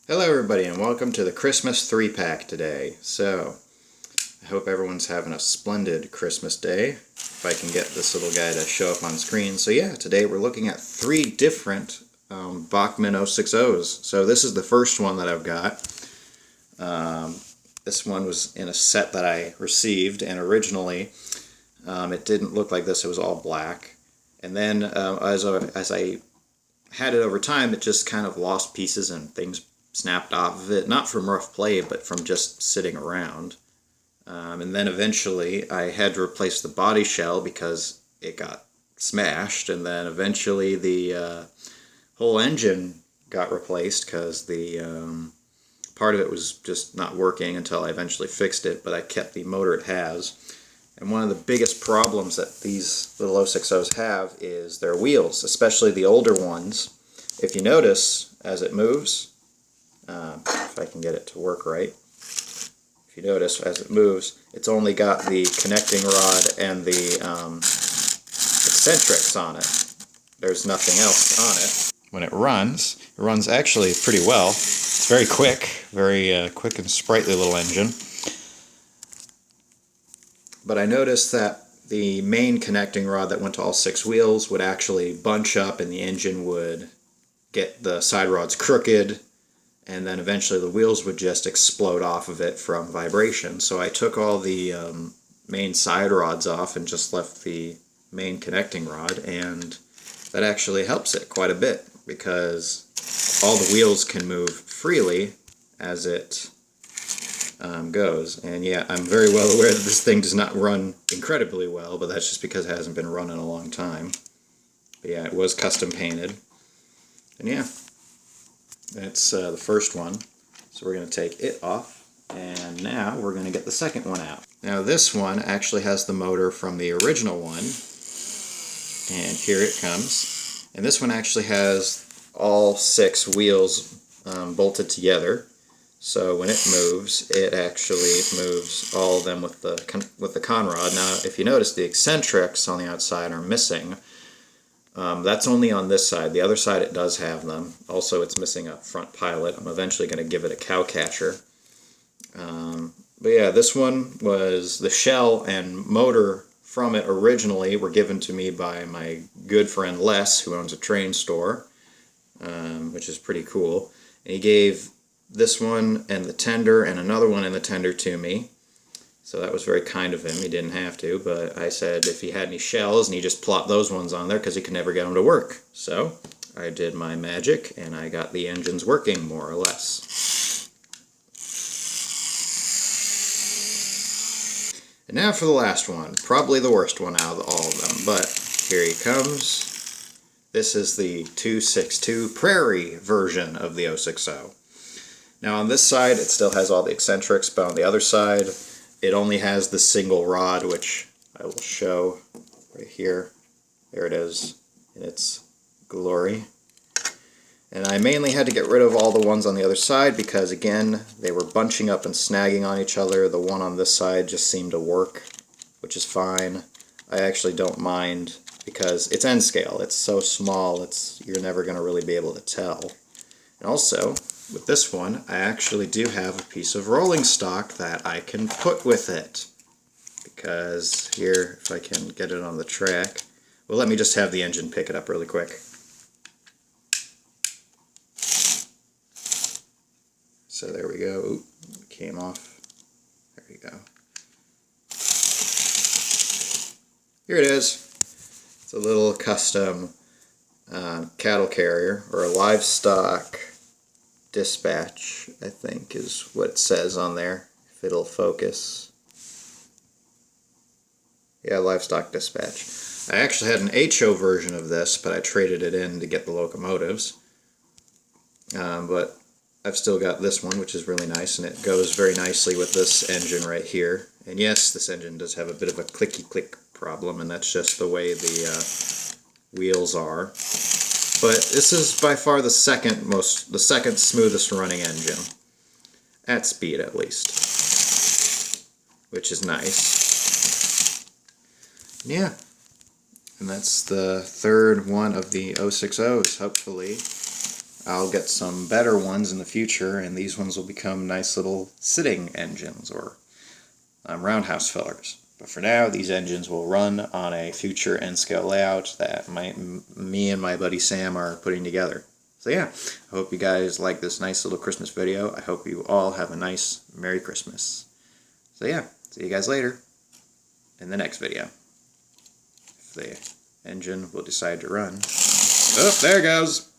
Hello everybody and welcome to the Christmas 3-pack today. So, I hope everyone's having a splendid Christmas day, if I can get this little guy to show up on screen. So yeah, today we're looking at 3 different Bachmann 060s. So this is the first one that I've got. This one was in a set that I received, and originally it didn't look like this, it was all black. And then as I had it over time, it just kind of lost pieces and things snapped off of it, not from rough play, but from just sitting around. And then eventually I had to replace the body shell because it got smashed, and then eventually the whole engine got replaced because the part of it was just not working until I eventually fixed it, but I kept the motor it has. And one of the biggest problems that these little 060s have is their wheels, especially the older ones. If you notice, as it moves, if I can get it to work right, if you notice, as it moves, it's only got the connecting rod and the eccentrics on it. There's nothing else on it. When it runs actually pretty well. It's very quick, quick and sprightly little engine. But I noticed that the main connecting rod that went to all 6 wheels would actually bunch up, and the engine would get the side rods crooked, and then eventually the wheels would just explode off of it from vibration. So I took all the main side rods off and just left the main connecting rod, and that actually helps it quite a bit because all the wheels can move freely as it goes. And yeah, I'm very well aware that this thing does not run incredibly well, but that's just because it hasn't been run in a long time. But yeah, it was custom painted. And yeah, that's the first one. So we're going to take it off, and now we're going to get the second one out. Now this one actually has the motor from the original one, and here it comes. And this one actually has all 6 wheels bolted together. So when it moves, it actually moves all of them with the conrod. Now, if you notice, the eccentrics on the outside are missing. That's only on this side. The other side, it does have them. Also, it's missing a front pilot. I'm eventually going to give it a cow catcher. But yeah, this one was the shell and motor from it originally were given to me by my good friend Les, who owns a train store, which is pretty cool. And he gave this one and the tender and another one in the tender to me. So that was very kind of him. He didn't have to, but I said if he had any shells, and he just plopped those ones on there because he could never get them to work. So I did my magic, and I got the engines working, more or less. And now for the last one. Probably the worst one out of all of them, but here he comes. This is the 262 Prairie version of the 060. Now on this side, it still has all the eccentrics, but on the other side, it only has the single rod, which I will show right here. There it is in its glory. And I mainly had to get rid of all the ones on the other side because, again, they were bunching up and snagging on each other. The one on this side just seemed to work, which is fine. I actually don't mind because it's N scale. It's so small, you're never going to really be able to tell. And also, with this one, I actually do have a piece of rolling stock that I can put with it. Because here, if I can get it on the track, well, let me just have the engine pick it up really quick. So there we go. Oop, it came off. There we go. Here it is. It's a little custom cattle carrier, or a livestock dispatch, I think is what it says on there, if it'll focus. Yeah, livestock dispatch. I actually had an HO version of this, but I traded it in to get the locomotives. But I've still got this one, which is really nice, and it goes very nicely with this engine right here. And yes, this engine does have a bit of a clicky-click problem, and that's just the way the wheels are. But this is by far the second smoothest running engine. At speed, at least. Which is nice. Yeah. And that's the third one of the 060s. Hopefully I'll get some better ones in the future, and these ones will become nice little sitting engines or roundhouse fillers. But for now, these engines will run on a future N-scale layout that me and my buddy Sam are putting together. So yeah, I hope you guys like this nice little Christmas video. I hope you all have a nice Merry Christmas. So yeah, see you guys later in the next video. If the engine will decide to run. Oh, there it goes.